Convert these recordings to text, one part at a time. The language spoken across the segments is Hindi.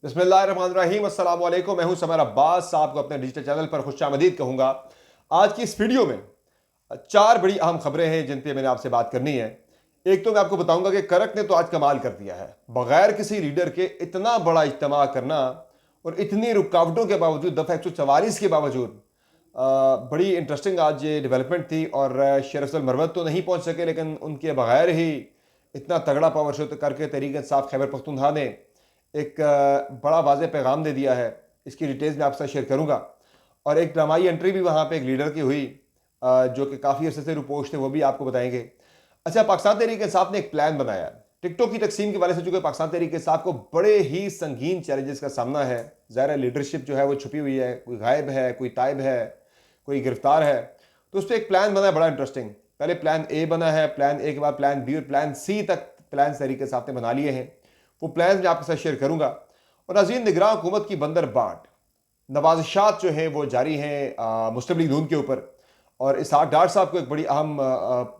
बिस्मिल्लाहिर्रहमानिर्रहीम, अस्सलाम वालेकुम। मैं हूं समर अब्बास, आपको अपने डिजिटल चैनल पर खुशामदीद कहूँगा। आज की इस वीडियो में चार बड़ी अहम खबरें हैं जिन पे मैंने आपसे बात करनी है। एक तो मैं आपको बताऊंगा कि करक ने तो आज कमाल कर दिया है, बगैर किसी लीडर के इतना बड़ा इज्तिमा करना और इतनी रुकावटों के बावजूद, दफ़ा 144 के बावजूद। बड़ी इंटरेस्टिंग आज ये डेवलपमेंट थी और शेर अफजल मरवत तो नहीं पहुंच सके, लेकिन उनके बगैर ही इतना तगड़ा पावर शो करके तहरीक इंसाफ खैबर पख्तूनख्वा ने एक बड़ा वाज़ेह पैगाम दे दिया है। इसकी डिटेल्स मैं आपसे शेयर करूंगा। और एक ड्रामाई एंट्री भी वहाँ पे एक लीडर की हुई, जो कि काफ़ी अर्से से रुपोश थे, वो भी आपको बताएंगे। अच्छा, पाकिस्तान तहरीक इंसाफ ने एक प्लान बनाया। टिकटॉक की तकसीम के वाले से चूंकि पाकिस्तान तहरीक इंसाफ को बड़े ही संगीन चैलेंजेस का सामना है। ज़ाहिर लीडरशिप जो है वो छुपी हुई है, कोई गायब है, कोई तायब है, कोई गिरफ्तार है। तो उस पर एक प्लान बना है बड़ा इंटरेस्टिंग। पहले प्लान ए बना है, प्लान ए के बाद प्लान बी और प्लान सी तक प्लान तहरीक इंसाफ ने बना लिए हैं। वो प्लान मैं आपके साथ शेयर करूंगा। और नाज़रीन, निगरान हुकूमत की बंदर बाट नवाजिशात जो हैं वो जारी हैं मुस्लिम लीग नून के ऊपर। और इसहाक डार साहब को एक बड़ी अहम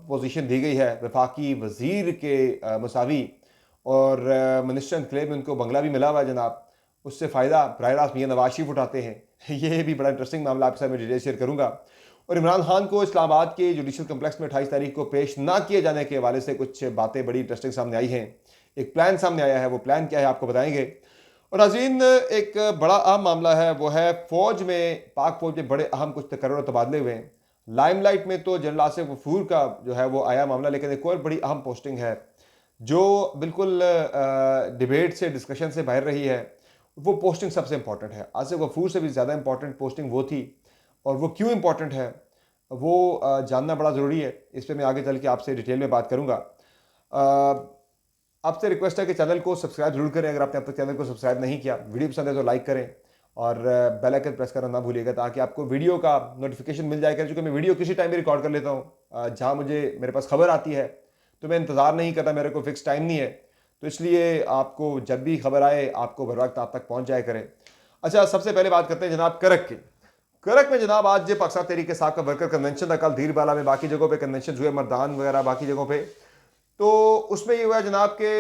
पोजीशन दी गई है वफाकी वजीर के मसावी। और मिनिस्टर इनक्लेव में उनको बंगला भी मिला हुआ है जनाब। उससे फ़ायदा बराह रास्त मियां नवाज शरीफ उठाते हैं। ये भी बड़ा इंटरेस्टिंग मामला आपके साथ मैं डिटेल शेयर करूंगा। और इमरान खान को इस्लामाबाद के जुडिशल कम्प्लेक्स में 28 तारीख को पेश ना किए जाने के हवाले से कुछ बातें बड़ी इंटरेस्टिंग सामने आई हैं। एक प्लान सामने आया है, वो प्लान क्या है आपको बताएंगे। और नाज़रीन, एक बड़ा अहम मामला है, वो है फ़ौज में, पाक फ़ौज में बड़े अहम कुछ तकर्रुर और तबादले हुए हैं। लाइमलाइट में तो जनरल आसिफ गफूर का जो है वो आया मामला, लेकिन एक और बड़ी अहम पोस्टिंग है जो बिल्कुल डिबेट से, डिस्कशन से बाहर रही है। वो पोस्टिंग सबसे इंपॉर्टेंट है। आसिफ गफूर से भी ज़्यादा इंपॉर्टेंट पोस्टिंग वो थी। और वो क्यों इंपॉर्टेंट है वो जानना बड़ा ज़रूरी है। इस पर मैं आगे चल के आपसे डिटेल में बात करूँगा। आपसे रिक्वेस्ट है कि चैनल को सब्सक्राइब जरूर करें। अगर आपने अब तक चैनल को सब्सक्राइब नहीं किया, वीडियो पसंद है तो लाइक करें और बेल आइकन प्रेस करना ना भूलिएगा, ताकि आपको वीडियो का नोटिफिकेशन मिल जाएगा। क्योंकि मैं वीडियो किसी टाइम भी रिकॉर्ड कर लेता हूँ, जहाँ मुझे मेरे पास खबर आती है तो मैं इंतज़ार नहीं करता, मेरे को फिक्स टाइम नहीं है। तो इसलिए आपको जब भी खबर आए आपको बर वक्त आप तक पहुँच जाए करें। अच्छा, सबसे पहले बात करते हैं जनाब करक की। करक में जनाब आज पाकिस्तान तहरीक इंसाफ का वर्कर कन्वेंशन था, कल धीरबाला में, बाकी जगहों पे कन्वेंशन हुए, मर्दान वगैरह बाकी जगहों पे। तो उसमें ये हुआ जनाब के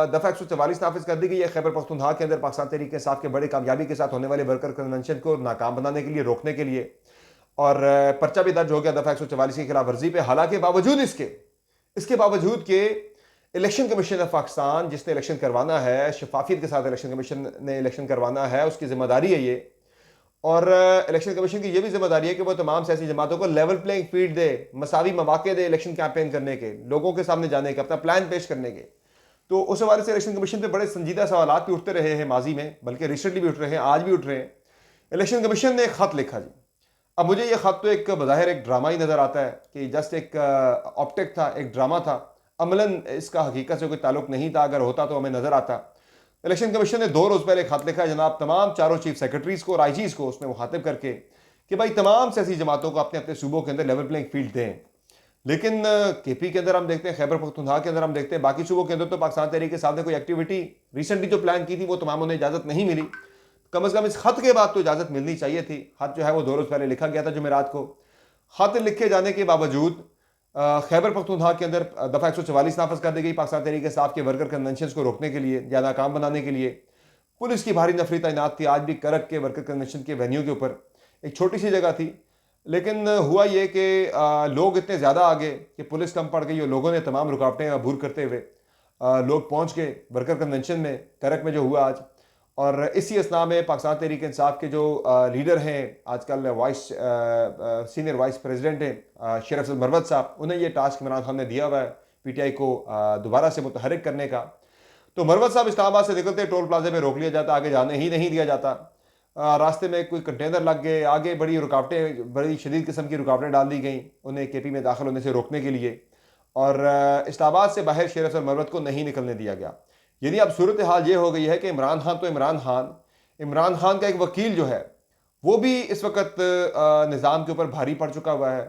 दफ़ा 144 नाफिज कर दी गई है खैबर पख्तूनख्वा के अंदर पाकिस्तान तहरीक इंसाफ के बड़े कामयाबी के साथ होने वाले वर्कर कन्वेंशन को नाकाम बनाने के लिए, रोकने के लिए। और पर्चा भी दर्ज हो गया दफ़ा 144 की खिलाफ वर्जी पे। हालांकि बावजूद इसके बावजूद के इलेक्शन कमीशन ऑफ पाकिस्तान, जिसने इलेक्शन करवाना है, शफाफियत के साथ इलेक्शन कमीशन ने इलेक्शन करवाना है, उसकी जिम्मेदारी है ये। और इलेक्शन कमीशन की यह भी जिम्मेदारी है कि वो तमाम सियासी जमातों को लेवल प्लेइंग फील्ड दे, मसावी मौके दे इलेक्शन कैंपेन करने के, लोगों के सामने जाने के, अपना प्लान पेश करने के। तो उस हवाले से इलेक्शन कमीशन पे बड़े संजीदा सवाल भी उठते रहे हैं माजी में, बल्कि रिसेंटली भी उठ रहे हैं, आज भी उठ रहे हैं। इलेक्शन कमीशन ने एक खत लिखा जी। अब मुझे यह खत तो एक बज़ाहिर एक ड्रामा ही नजर आता है कि जस्ट एक ऑप्टिक था, एक ड्रामा था। अमलन इसका हकीकत से कोई ताल्लुक नहीं था, अगर होता तो हमें नजर आता। इलेक्शन कमीशन ने 2 रोज पहले खत लिखा है जनाब तमाम चारों चीफ सेक्रेटरीज को और आईजीज को, उसमें मुखातिब करके कि भाई तमाम सियासी जमातों को अपने अपने सूबों के अंदर लेवल प्लेइंग फील्ड दें। लेकिन केपी के अंदर हम देखते हैं, खैबर पख्तूनख्वा के अंदर हम देखते हैं, बाकी सूबों के अंदर तो पाकिस्तान तहरीक इंसाफ ने कोई एक्टिविटी रिसेंटली जो प्लान की थी वो तमाम उन्हें इजाजत नहीं मिली। कम अज कम इस खत के बाद तो इजाजत मिलनी चाहिए थी। खत जो है वो 2 रोज पहले लिखा गया था जुमेरात को। खत लिखे जाने के बावजूद खैबर पख्तूनख्वा के अंदर दफ़ा 144 नाफज कर दी गई पाकिस्तान तहरीक इंसाफ के वर्कर कन्वेंशन को रोकने के लिए या नाकाम बनाने के लिए। पुलिस की भारी नफरी तैनात थी। आज भी करक के वर्कर कन्वेंशन के वेन्यू के ऊपर एक छोटी सी जगह थी, लेकिन हुआ ये कि लोग इतने ज़्यादा आ गए कि पुलिस कम पड़ गई और लोगों ने तमाम रुकावटें अबूर करते हुए लोग पहुँच गए वर्कर कन्वेंशन में, करक में जो हुआ आज। और इसी असना में पाकिस्तान तहरीक इंसाफ के जो लीडर हैं आजकल, सीनियर वाइस प्रेसिडेंट हैं शेर अफजल मरवत साहब, उन्हें ये टास्क इमरान खान ने दिया हुआ है पीटीआई को दोबारा से मुतहरिक करने का। तो मरवत साहब इस्लामाबाद से निकलते टोल प्लाजे में रोक लिया जाता, आगे जाने ही नहीं दिया जाता। रास्ते में कोई कंटेनर लग गए, आगे बड़ी रुकावटें, बड़ी शदीद किस्म की रुकावटें डाल दी गई उन्हें केपी में दाखिल होने से रोकने के लिए। और इस्लामाबाद से बाहर शेर अफजल मरवत को नहीं निकलने दिया गया। यानी अब सूरत हाल ये हो गई है कि इमरान खान तो इमरान खान का एक वकील जो है वो भी इस वक्त निज़ाम के ऊपर भारी पड़ चुका हुआ है।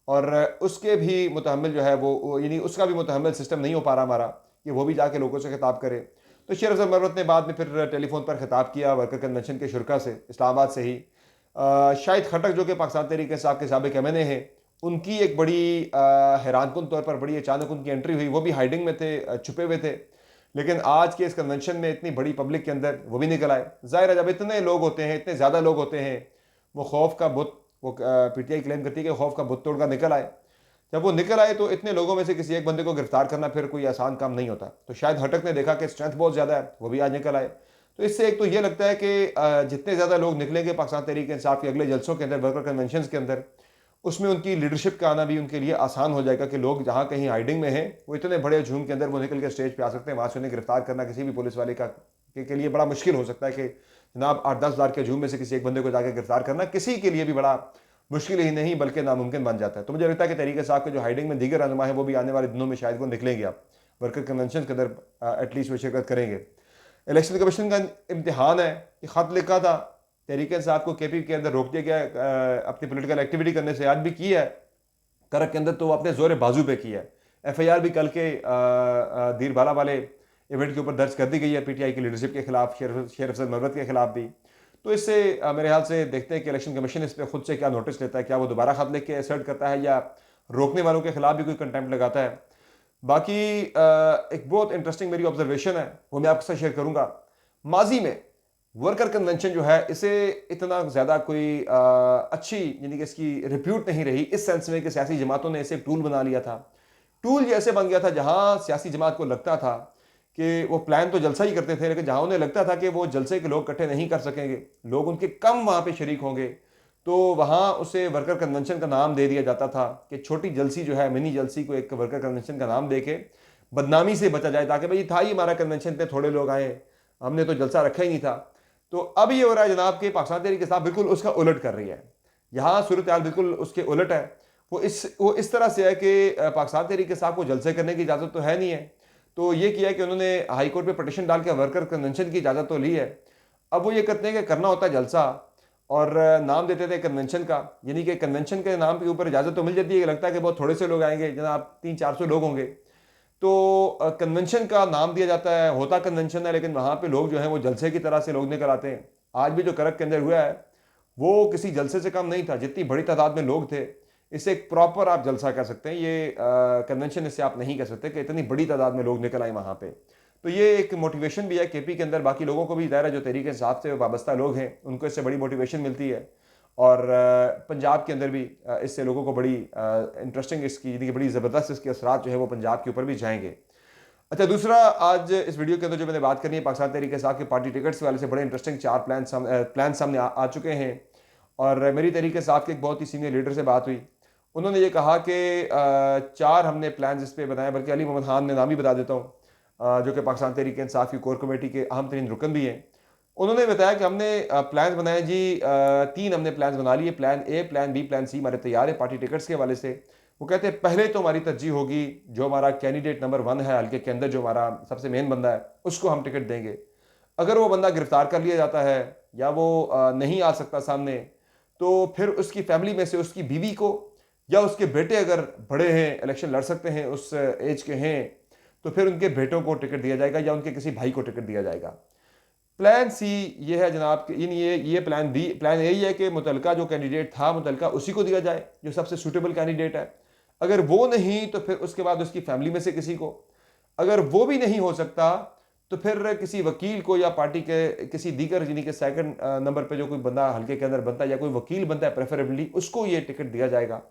और उसके भी मुतहम्मिल जो है वो, यानी उसका भी मुतहम्मिल सिस्टम नहीं हो पा रहा हमारा कि वो भी जाके लोगों से खिताब करे। तो शेर अफजल मरवत ने बाद में फिर टेलीफोन पर खिताब किया वर्कर कन्वेंशन के शुरा से, इस्लामाबाद से ही। शाहिद खटक जो कि पाकिस्तान तहरीक इंसाफ के साबिक एमएनए हैं, उनकी एक बड़ी हैरानकुन तौर पर बड़ी अचानक उनकी एंट्री हुई। वो भी हाइडिंग में थे, छुपे हुए थे, लेकिन आज के इस कन्वेंशन में इतनी बड़ी पब्लिक के अंदर वो भी निकल आए। जाहिर है जब इतने लोग होते हैं, इतने ज़्यादा लोग होते हैं, वो खौफ का बुत, वो पीटीआई क्लेम करती है कि खौफ का बुत तोड़कर निकल आए। जब वो निकल आए तो इतने लोगों में से किसी एक बंदे को गिरफ्तार करना फिर कोई आसान काम नहीं होता। तो शायद हटक ने देखा कि स्ट्रेंथ बहुत ज़्यादा है, वो भी आज निकल आए। तो इससे एक तो ये लगता है कि जितने ज़्यादा लोग निकलेंगे पाकिस्तान तहरीक इंसाफ के अगले जलसों के अंदर, वर्कर कन्वेंशन के अंदर, उसमें उनकी लीडरशिप का आना भी उनके लिए आसान हो जाएगा कि लोग जहाँ कहीं हाइडिंग में हैं वो इतने बड़े झूम के अंदर वो निकल के स्टेज पे आ सकते हैं। वहाँ से उन्हें गिरफ्तार करना किसी भी पुलिस वाले के लिए बड़ा मुश्किल हो सकता है कि जनाब 8-10 हज़ार के झूम में से किसी एक बंदे को जाकर गिरफ्तार करना किसी के लिए भी बड़ा मुश्किल ही नहीं बल्कि नामुमकिन बन जाता है। तो मुझे लगता है कि तहरीक इंसाफ के जो हाइडिंग में दीगर रहनुमा है वो भी आने वाले दिनों में शायद वो निकलेंगे, आप वर्कर कन्वेंशन के अंदर एटलीस्ट वो शिरकत करेंगे। इलेक्शन कमीशन का इम्तिहान है कि ख़त लिखा था तहरीक इंसाफ को केपी के अंदर रोक दिया गया अपनी पोलिटिकल एक्टिविटी करने से, आज भी की है करक के अंदर, तो अपने जोर बाजू पे किया है। एफआईआर भी कल के दीरबाला वाले इवेंट के ऊपर दर्ज कर दी गई है पीटीआई की लीडरशिप के खिलाफ, शेर अफजल मरवत के खिलाफ भी। तो इससे मेरे ख्याल से देखते हैं कि इलेक्शन कमीशन इस पर खुद से क्या नोटिस लेता है, क्या वो दोबारा खत लिख के असर्ट करता है या रोकने वालों के खिलाफ भी कोई कंटेम्प्ट लगाता है। बाकी एक बहुत इंटरेस्टिंग मेरी ऑब्जर्वेशन है वो मैं आपके साथ शेयर करूंगा। माजी में वर्कर कन्वेंशन जो है इसे इतना ज़्यादा कोई अच्छी यानी कि इसकी रिप्यूट नहीं रही, इस सेंस में कि सियासी जमातों ने इसे टूल बना लिया था। टूल ये ऐसे बन गया था जहां सियासी जमात को लगता था कि वो प्लान तो जलसा ही करते थे, लेकिन जहां उन्हें लगता था कि वो जलसे के लोग इकट्ठे नहीं कर सकेंगे, लोग उनके कम वहां पे शरीक होंगे, तो वहां उसे वर्कर कन्वेंशन का नाम दे दिया जाता था कि छोटी जलसी जो है, मिनी जलसी को एक वर्कर कन्वेंशन का नाम दे के बदनामी से बचा जाए, ताकि भाई था ही हमारा कन्वेंशन पे थोड़े लोग आए, हमने तो जलसा रखा ही नहीं था। तो अब ये हो रहा है जनाब कि पाकिस्तान तहरीक इंसाफ बिल्कुल उसका उलट कर रही है। यहाँ सूरत हाल बिल्कुल उसके उलट है। वो इस तरह से है कि पाकिस्तान तहरीक इंसाफ को जलसे करने की इजाज़त तो है नहीं है, तो ये किया कि उन्होंने हाई कोर्ट पे पटिशन डाल के वर्कर कन्वेंशन की इजाज़त तो ली है। अब वो ये करते हैं कि करना होता है जलसा और नाम देते थे कन्वेंशन का, यानी कि कन्वेंशन के नाम के ऊपर इजाज़त तो मिल जाती है, लगता है कि बहुत थोड़े से लोग आएंगे, जनाब 300-400 लोग होंगे, तो कन्वेंशन का नाम दिया जाता है, होता कन्वेंशन है, लेकिन वहाँ पे लोग जो हैं वो जलसे की तरह से लोग निकल आते हैं। आज भी जो करक के अंदर हुआ है वो किसी जलसे से कम नहीं था, जितनी बड़ी तादाद में लोग थे इसे एक प्रॉपर आप जलसा कह सकते हैं, ये कन्वेंशन इससे आप नहीं कह सकते कि इतनी बड़ी तादाद में लोग निकल आए वहाँ पे। तो ये एक मोटिवेशन भी है केपी के अंदर, बाकी लोगों को भी दायरा जो तहरीक इंसाफ से वाबस्ता लोग हैं उनको इससे बड़ी मोटिवेशन मिलती है, और पंजाब के अंदर भी इससे लोगों को बड़ी इंटरेस्टिंग इसकी यानी कि बड़ी ज़बरदस्त इसके असरात जो है वो पंजाब के ऊपर भी जाएंगे। अच्छा, दूसरा आज इस वीडियो के अंदर जो मैंने बात करनी है पाकिस्तान तहरीक इंसाफ के पार्टी टिकट्स वाले से बड़े इंटरेस्टिंग 4 प्लान सामने आ चुके हैं, और मेरी तहरीक इंसाफ के एक बहुत ही सीनियर लीडर से बात हुई। उन्होंने ये कहा कि 4 हमने प्लान इस पर बनाए, बल्कि अली मोहम्मद खान ने नाम ही बता देता हूँ जो कि पाकिस्तान तहरीक इंसाफ की कोर कमेटी के अहम तरीन रुकन भी हैं। उन्होंने बताया कि हमने प्लान बनाए जी, 3 हमने प्लान बना लिए, plan A, plan B, plan C हमारे तैयार है पार्टी टिकट्स के हवाले से। वो कहते हैं पहले तो हमारी तरजीह होगी जो हमारा कैंडिडेट नंबर 1 है हल्के के अंदर, जो हमारा सबसे मेन बंदा है उसको हम टिकट देंगे। अगर वो बंदा गिरफ्तार कर लिया जाता है या वो नहीं आ सकता सामने, तो फिर उसकी फैमिली में से उसकी बीवी को या उसके बेटे अगर बड़े हैं, इलेक्शन लड़ सकते हैं, उस एज के हैं, तो फिर उनके बेटों को टिकट दिया जाएगा या उनके किसी भाई को टिकट दिया जाएगा। प्लान सी ये है जनाब कि ये प्लान बी, प्लान ए है कि मुतलका जो कैंडिडेट था मुतलका उसी को दिया जाए जो सबसे सूटेबल कैंडिडेट है। अगर वो नहीं तो फिर उसके बाद उसकी फैमिली में से किसी को, अगर वो भी नहीं हो सकता तो फिर किसी वकील को या पार्टी के किसी दीगर यानी कि सेकंड नंबर पे जो कोई बंदा हल्के के अंदर बनता है या कोई वकील बनता है प्रेफरेबली, उसको ये टिकट दिया जाएगा।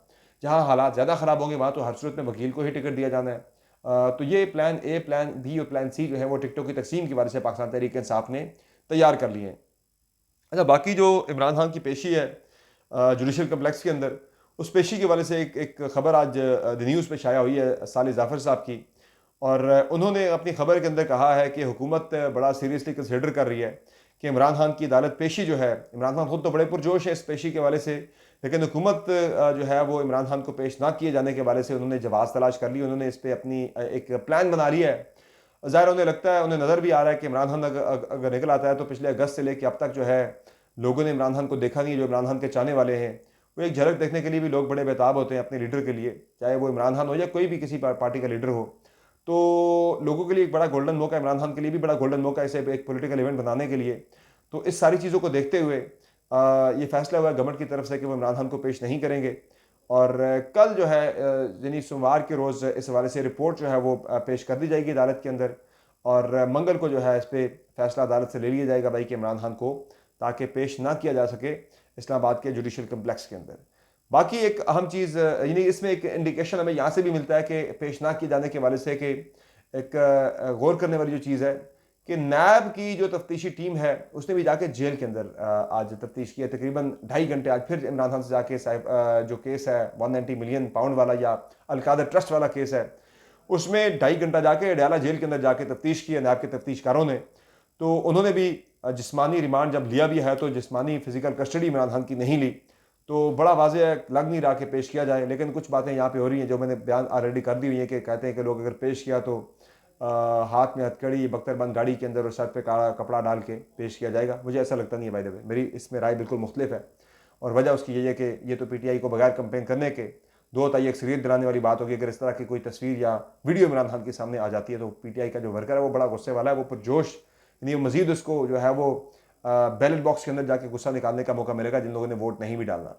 जहां हालात ज़्यादा ख़राब होंगे वहां तो हर सूरत में वकील को ही टिकट दिया जाना है। तो ये प्लान ए, प्लान बी और प्लान सी जो है वो टिकटों की तकसीम की वजह से पाकिस्तान तहरीक इंसाफ ने तैयार कर लिए हैं। अच्छा, बाकी जो इमरान खान की पेशी है जुडिशल कम्प्लेक्स के अंदर, उस पेशी के वाले से एक खबर आज द न्यूज़ पे शाया हुई है साले जाफ़र साहब की, और उन्होंने अपनी खबर के अंदर कहा है कि हुकूमत बड़ा सीरियसली कंसिडर कर रही है कि इमरान खान की अदालत पेशी जो है, इमरान खान खुद तो बड़े पुरजोश है इस पेशी के वाले से, लेकिन हुकूमत जो है वो इमरान खान को पेश ना किए जाने के वाले से उन्होंने जवाब तलाश कर ली, उन्होंने इस पर अपनी एक प्लान बना लिया है। ज़ाहिर उन्हें लगता है, उन्हें नज़र भी आ रहा है कि इमरान खान अगर निकल आता है तो पिछले अगस्त से लेकर अब तक जो है लोगों ने इमरान खान को देखा नहीं है। जो इमरान खान के चाहने वाले हैं वो एक झलक देखने के लिए भी लोग बड़े बेताब होते हैं अपने लीडर के लिए, चाहे वो इमरान खान हो या कोई भी किसी पार्टी का लीडर हो। तो लोगों के लिए एक बड़ा गोल्डन मौका, इमरान खान के लिए भी बड़ा गोल्डन मौका इसे एक पॉलिटिकल इवेंट बनाने के लिए। तो इस सारी चीज़ों को देखते हुए ये फैसला हुआ गवर्नमेंट की तरफ से कि वो इमरान खान को पेश नहीं करेंगे, और कल जो है यानी सोमवार के रोज़ इस हवाले से रिपोर्ट जो है वो पेश कर दी जाएगी अदालत के अंदर, और मंगल को जो है इस पर फैसला अदालत से ले लिया जाएगा भाई कि इमरान खान को ताकि पेश ना किया जा सके इस्लामाबाद के जुडिशल कम्प्लेक्स के अंदर। बाकी एक अहम चीज़ यानी इसमें एक इंडिकेशन हमें यहाँ से भी मिलता है कि पेश ना किए जाने के वाले से कि एक गौर करने वाली जो चीज़ है कि नैब की जो तफ्तीशी टीम है उसने भी जाके जेल के अंदर आज तफ्तीश की है। तकरीबन 2.5 घंटे आज फिर इमरान खान से जाके जो केस है 190 मिलियन पाउंड वाला या अलकादर ट्रस्ट वाला केस है उसमें 2.5 घंटा जाके अडयाला जेल के अंदर जाके तफ्तीश की है नैब के तफ्तीशकारों ने। तो उन्होंने भी जिस्मानी रिमांड जब लिया भी है तो जिस्मानी फिजिकल कस्टडी इमरान खान की नहीं ली। तो बड़ा वाज़ेह लग नहीं रहा कि पेश किया जाए, लेकिन कुछ बातें यहाँ पे हो रही हैं जो मैंने बयान ऑलरेडी कर दी हुई है कि कहते हैं कि लोग अगर पेश किया तो हाथ में हथकड़ी बख्तरबंद गाड़ी के अंदर और सर पे काला कपड़ा डाल के पेश किया जाएगा। मुझे ऐसा लगता नहीं है भाई दबे, मेरी इसमें राय बिल्कुल मुख्तलिफ है और वजह उसकी यही है कि ये तो PTI को बगैर कंपेन करने के दो ताई अक्सरियत दिलाने वाली बात होगी। अगर इस तरह की कोई तस्वीर या वीडियो इमरान खान के सामने आ जाती है तो PTI का जो वर्कर है वो बड़ा गुस्से वाला है, वो पुरजोश यानी मजीद उसको जो है वो बैलेट बॉक्स के अंदर जाके गुस्सा निकालने का मौका मिलेगा जिन लोगों ने वोट नहीं भी डालना।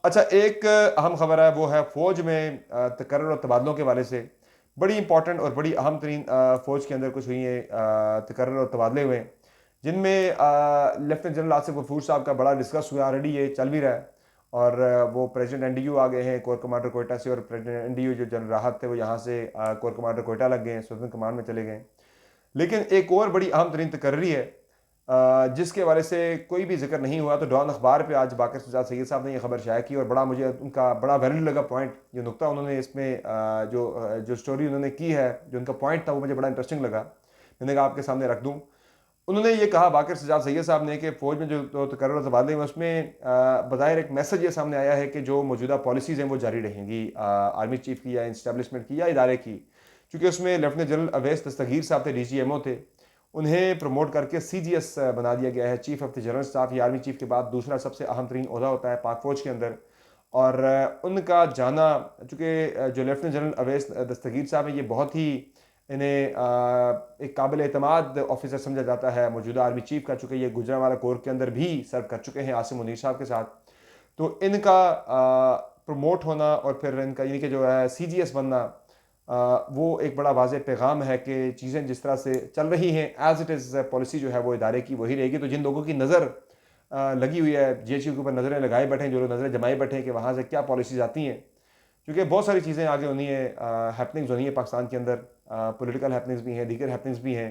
अच्छा, एक अहम खबर है वो है फ़ौज में तकर्रुर और तबादलों के वाले से। बड़ी इंपॉर्टेंट और बड़ी अहम तरीन फ़ौज के अंदर कुछ हुई है तकर्रुर और तबादले हुए जिनमें लेफ्टिनेंट जनरल आसिफ गफूर साहब का बड़ा डिस्कस हुआ, ऑलरेडी ये चल भी रहा है और वो प्रेसिडेंट NDU आ गए हैं कोर कमांडर कोयटा से और प्रेसिडेंट NDU जो जनरल राहत थे वो यहाँ से कोर कमांडर कोयटा लग गए हैं, सदर्न कमांड में चले गए। लेकिन एक और बड़ी अहम तरीन तकर्री है जिसके बारे से कोई भी जिक्र नहीं हुआ। तो डॉन अखबार पे आज बाकर सजाद सैयद साहब ने यह खबर शाया की और बड़ा मुझे उनका बड़ा वैलिड लगा पॉइंट, जो नुक्ता उन्होंने इसमें जो स्टोरी उन्होंने की है, जो उनका पॉइंट था वो मुझे बड़ा इंटरेस्टिंग लगा। मैंने कहा आपके सामने रख दूँ। उन्होंने ये कहा बाकर सजाद सैयद साहब ने कि फ़ौज में जो तकर्रुर तबादले हैं उसमें बज़ाहिर एक मैसेज ये सामने आया है कि जो मौजूदा पॉलिसीज़ हैं वो जारी रहेंगी आर्मी चीफ की या इस्टेब्लिशमेंट की या इदारे की। चूँकि उसमें लेफ्टिनेंट जनरल अवैस दस्तगीर साहब थे, DGMO थे, उन्हें प्रमोट करके CGS बना दिया गया है, chief of the general staff. ये आर्मी चीफ के बाद दूसरा सबसे अहम तरीन ओहदा होता है पाक फ़ौज के अंदर। और उनका जाना, चूँकि जो लेफ्टिनेंट जनरल अवैस दस्तगीर साहब हैं ये बहुत ही इन्हें एक काबिल एतमाद ऑफिसर समझा जाता है मौजूदा आर्मी चीफ का, चूँकि ये गुजरांवाला कोर के अंदर भी सर्व कर चुके हैं आसिम मुनीर साहब के साथ। तो इनका प्रमोट होना और फिर इनका यानी कि जो है CGS बनना वो एक बड़ा वाज़ेह पैगाम है कि चीज़ें जिस तरह से चल रही हैं एज़ इट इज़ पॉलिसी जो है वो इदारे की वही रहेगी। तो जिन लोगों की नज़र लगी हुई है GHQ के ऊपर, नज़रें लगाए बैठे हैं, जो लोग नज़रें जमाए बैठे हैं कि वहाँ से क्या पॉलिसीज़ आती हैं, क्योंकि बहुत सारी चीज़ें आगे होनी है, हैपनिंग्स होनी है पाकिस्तान के अंदर, पॉलिटिकल हैपनिंग्स भी हैं, दीगर हैपनिंग्स भी हैं।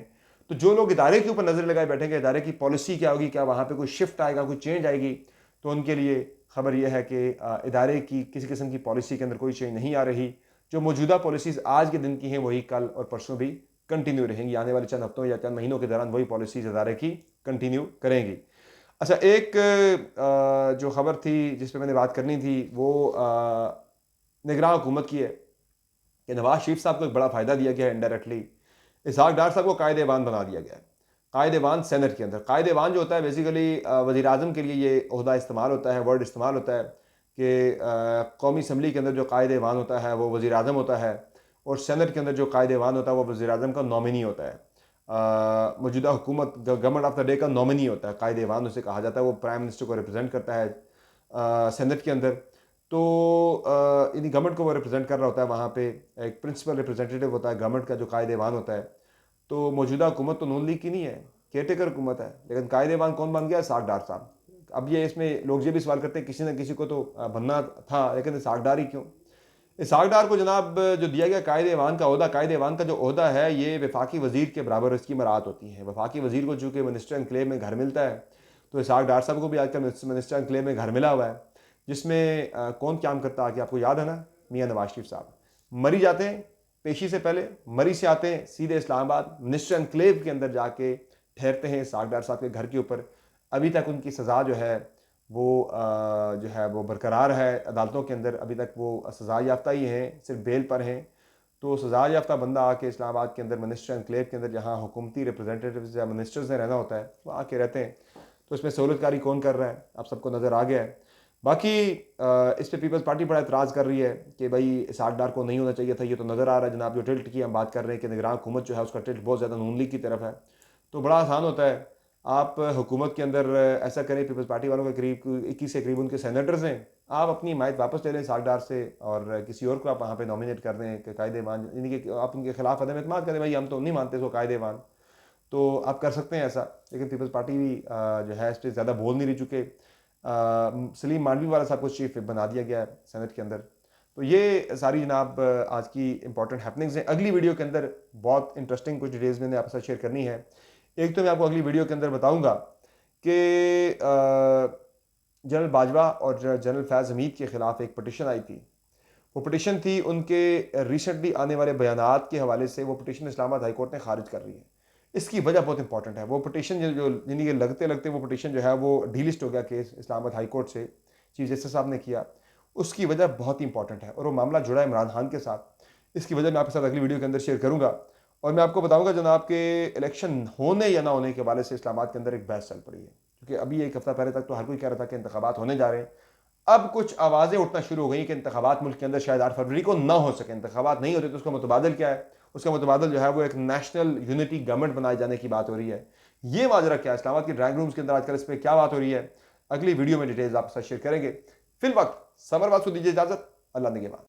तो जो लोग इदारे के ऊपर नज़र लगाए बैठेंगे, इदारे की पॉलिसी क्या होगी, क्या वहाँ पे कोई शिफ्ट आएगा, कोई चेंज आएगी, तो उनके लिए खबर यह है कि इदारे की किसी किस्म की पॉलिसी के अंदर कोई चेंज नहीं आ रही। जो मौजूदा पॉलिसीज़ आज के दिन की हैं वही कल और परसों भी कंटिन्यू रहेंगी, आने वाले चंद हफ्तों या चंद महीनों के दौरान वही पॉलिसीज़ इदारे की कंटिन्यू करेंगी। अच्छा, एक जो खबर थी जिस पर मैंने बात करनी थी वो निगरान हुकूमत की है कि नवाज शरीफ साहब को एक बड़ा फ़ायदा दिया गया है इनडायरेक्टली। इसहाक डार साहब को कायद-ए-ईवान बना दिया गया है। कायद-ए-ईवान सेनेट के अंदर, कायद-ए-ईवान जो होता है बेसिकली वज़ीर आज़म के लिए ये ओहदा इस्तेमाल होता है, वर्ड इस्तेमाल होता है कि कौमी असम्बली के अंदर जो कायद-ए-ईवान होता है वो वज़ीर आज़म होता है और सेनेट के अंदर जो कायद-ए-ईवान होता है वो वज़ीर आज़म का नॉमिनी होता है। मौजूदा हुकूमत गवर्नमेंट ऑफ द डे का नॉमिनी होता है, कायद-ए-ईवान उसे कहा जाता है। वो प्राइम मिनिस्टर को रिप्रेजेंट करता है सेनेट के अंदर। तो यानी गवर्नमेंट को वो रिप्रेजेंट कर रहा होता है, वहाँ पे एक प्रिंसिपल रिप्रेजेंटेटिव होता है गवर्नमेंट का जो कायद-ए-ईवान होता है। तो मौजूदा हुकूमत तो नून लीग की नहीं है, केयरटेकर हुकूमत है, लेकिन कायद-ए-ईवान कौन बन गया? इसहाक डार साहब। अब ये इसमें लोग ये भी सवाल करते हैं किसी न किसी को तो बनना था, लेकिन इसहाक डार ही क्यों? इसहाक डार को जनाब जो दिया गया कायद-ए-ईवान का ओहदा, कायद-ए-ईवान का जो ओहदा है ये वफाकी वज़ीर के बराबर इसकी मरात होती है। वफाकी वज़ीर को चूँकि मिनिस्टर एनक्लेव में घर मिलता है, तो इसहाक डार साहब को भी आजकल मिनिस्टर एनक्लेव में घर मिला हुआ है, जिसमें कौन काम करता है कि आपको याद है ना, मियाँ नवाज शरीफ साहब मरी जाते हैं पेशी से पहले, मरी से आते हैं सीधे इस्लामाबाद, मिनिस्टर एनक्लेव के अंदर जाके ठहरते हैं इसहाक डार साहब के घर के ऊपर। अभी तक उनकी सज़ा जो है वो बरकरार है अदालतों के अंदर, अभी तक वो सज़ा याफ्ता ही हैं, सिर्फ बेल पर हैं। तो सज़ा याफ्ता बंदा आके इस्लामाबाद के अंदर मिनिस्टर एनक्लेव के अंदर जहाँ हुकूमती रिप्रेजेंटेटिव्स या मिनिस्टर्स ने रहना होता है वो आके रहते हैं। तो इसमें सहूलतकारी कौन कर रहा है आप सबको नज़र आ गया है। बाकी इस पर पीपल्स पार्टी बड़ा एतराज़ कर रही है कि भाई इसहाक डार को नहीं होना चाहिए था। ये तो नज़र आ रहा है जनाब, जो टिल्ट की हम बात कर रहे हैं कि निगरान हुकूमत जो है उसका टिल्ट बहुत ज़्यादा नून लीग की तरफ है। तो बड़ा आसान होता है, आप हुकूमत के अंदर ऐसा करें, पीपल्स पार्टी वालों के करीब 21 से करीब उनके सेनेटर्स हैं, आप अपनी हिमायत वापस ले लें सागडार से और किसी और को आप वहाँ पे नॉमिनेट कर दें कि कायदेवान, यानी कि आप उनके खिलाफ अदम एतमाद करें, भाई हम तो नहीं मानते इसको कायदेवान, तो आप कर सकते हैं ऐसा। लेकिन पीपल्स पार्टी भी जो है इस पर ज़्यादा बोल नहीं रही, चुके सलीम मानवी वाला साहब को चीफ बना दिया गया है सेनेट के अंदर। तो ये सारी जनाब आज की इंपॉर्टेंट हैपनिंग्स हैं। अगली वीडियो के अंदर बहुत इंटरेस्टिंग कुछ डिटेल्स मैंने आपके साथ शेयर करनी है। एक तो मैं आपको अगली वीडियो के अंदर बताऊंगा कि जनरल बाजवा और जनरल फैज़ हमीद के ख़िलाफ़ एक पटिशन आई थी। वो पटिशन थी उनके रिसेंटली आने वाले बयानात के हवाले से, वो पटिशन इस्लामाबाद हाई कोर्ट ने खारिज कर रही है। इसकी वजह बहुत इंपॉर्टेंट है। वो पटिशन जो यानी कि लगते लगते वो पटिशन जो है वो डीलिस्ट हो गया केस इस्लामाबाद हाई कोर्ट से, चीफ जस्टिस साहब ने किया। उसकी वजह बहुत ही इंपॉर्टेंट है और वो मामला जुड़ा है इमरान खान के साथ। इसकी वजह मैं आपके साथ अगली वीडियो के अंदर शेयर करूंगा और मैं आपको बताऊंगा जनाब के इलेक्शन होने या ना होने के हवाले से इस्लामाबाद के अंदर एक बहस चल पड़ी है, क्योंकि अभी एक हफ्ता पहले तक तो हर कोई कह रहा था कि इंतखाबात होने जा रहे हैं। अब कुछ आवाज़ें उठना शुरू हो गई कि इंतखाबात मुल्क के अंदर शायद 8 फरवरी को ना हो सके। इंतखाबात नहीं होते तो उसका मुतबादल क्या है? उसका मुतबादल जो है वो एक नेशनल यूनिटी गवर्नमेंट बनाए जाने की बात हो रही है। ये माजरा क्या है, इस्लामाबाद के ड्राइंग रूम्स के अंदर आजकल इस पर क्या बात हो रही है, अगली वीडियो में डिटेल्स आपके साथ शेयर करेंगे। फिल वक्त समर वाद को दीजिए इजाजत। अल्लाह निगहबान।